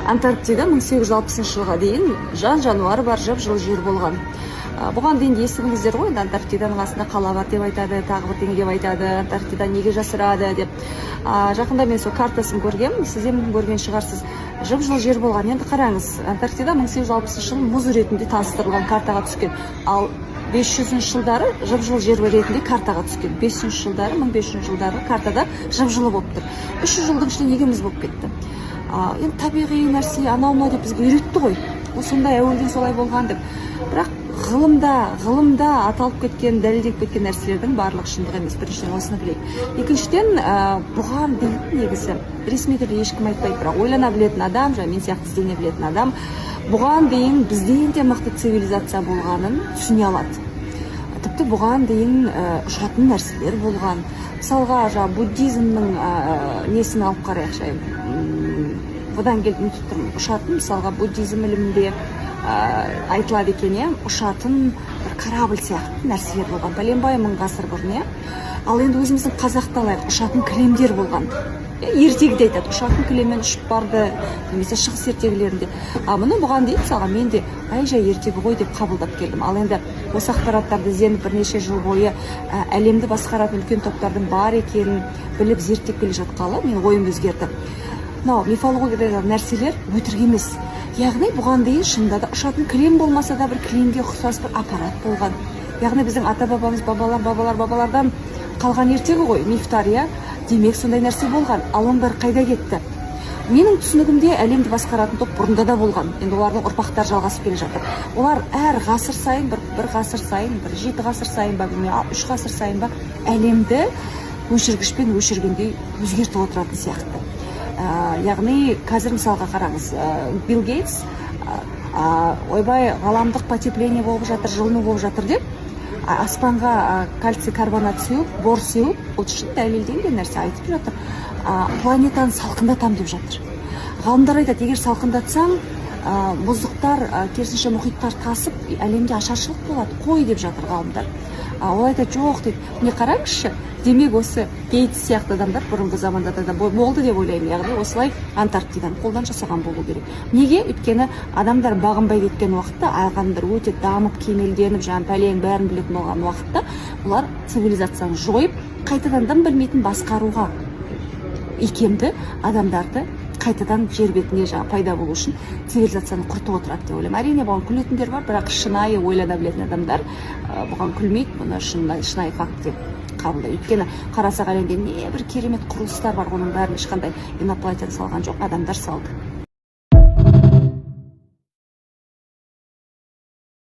Антарктида 1860 жылға дейін жан-жануар бар жып-жылы жер болған. Бұған дейін естідіңіздер ғой, Антарктиданың астында қала бар деп айтады, тағы бірдеңе деп айтады, Антарктида неге жасырады деп. Жақында мен сол картасын көргем, сіз де мүмкін көрген шығарсыз. Жып-жылы жер болған. Енді қараңыз, Антарктида 1860 жыл мұз ретінде таныстырылған, картаға түскен. Ал 500 жылдары жып-жылы жер ретінде картаға түскен. 500 жылдары, 1500 жылдары картада жып-жылы болып тұр. 300 жылдың ішінде неге мұз болып кетті? Енді табиғи нәрсе анау деп бізге үйретті ғой. Осындай әуелден солай болған деп. Бірақ ғылымда аталып кеткен, дәлелдеп кеткен нәрселердің барлығы шындық емес. Біріншіден осыны білейік. Екіншіден, бұған дейін негізі ресми түрде ешкім айтпайды, бірақ ойлана білетін адам, мен сияқты іздене білетін адам, бұған дейін бізден де мықты цивилизация болғанын түсіне алады. Тіпті бұған дейін ұшатын нәрселер болған. Мысалға, буддизмнің несін алып қарайықшы. Бұдан келіп тұрмын. Ұшатын, мысалға, буддизм ілімінде айтылады екен, ұшатын корабль сияқты нәрселер болған. Бәленбай мың ғасыр бұрын. Ал енді өзіміздің қазақта алайық, ұшатын кілемдер болған. Ертегіде айтады, ұшатын кілеммен ұшып барды, немесе шығыс ертегілерінде. Мұны бұған дейін, мысалға, мен де жай ертегі ғой деп қабылдап келдім. Ал енді осы ақпараттарды ізденіп бірнеше жыл бойы әлемді басқаратын үлкен топтардың бар екенін біліп зерттеп келе жатқалы, мен ойым өзгерді. Мифологияда нәрселер өтірік емес. Яғни бұған дейін шынында да ұшатын кілем болмаса да бір кілемге ұқсас бір аппарат болған. Яғни біздің ата-бабамыз, бабалардан қалған ертегі ғой, мифтар, демек сондай нәрсе болған. Ал ондар қайда кетті? Менің түсінігімде әлемді басқаратын топ бұрында да болған. Енді олардың ұрпақтар жалғасып келе жатыр. Олар әр ғасыр сайын, бір ғасыр сайын, бір 7 ғасыр сайын ба, 3 ғасыр сайын ба, әлемді өшіргішпен өшіргендей өзгертіп отыратын сияқты. Яғни қазір мысалға қараңыз, Билл Гейтс ойбай ғаламдық потепление болып жатыр, жылыну болып жатыр деп, аспанға кальций карбонат сеуіп, бор сеуіп, бұл шын дәлелденген нәрсе айтып жатыр. Планетаны салқындатам деп жатыр. Ғалымдар айтады, егер салқындатсаң, мұздықтар, керісінше мұхиттар тасып, әлемде ашаршылық болады, қой деп жатыр ғалымдар. Ол айтады, жоқ дейді. Не қараңызшы, демек осы Гейтс сияқты адамдар бұрынғы заманда да болды деп ойлаймын. Яғни осылай Антарктиданы қолдан жасаған болу керек. Неге? Өйткені адамдар бағынбай кеткен уақытта, адамдар өте дамып, кемелденіп, пәлен бәрін білетін болған уақытта, олар цивилизацияны жойып, қайтадан дым білмейтін басқаруға икемді адамдарды қайтадан жер бетіне пайда болу үшін цивилизацияны құртып отырады деп ойлаймын. Әрине бұған күлетіндер бар, бірақ шынайы ойлана білетін адамдар бұған күлмейді, бұны шынайы факт деп қабылдайды. Өйткені қарасақ әлемде не бір керемет құрылыстар бар, оның бәрін ешқандай инопланетян салған жоқ, адамдар салды.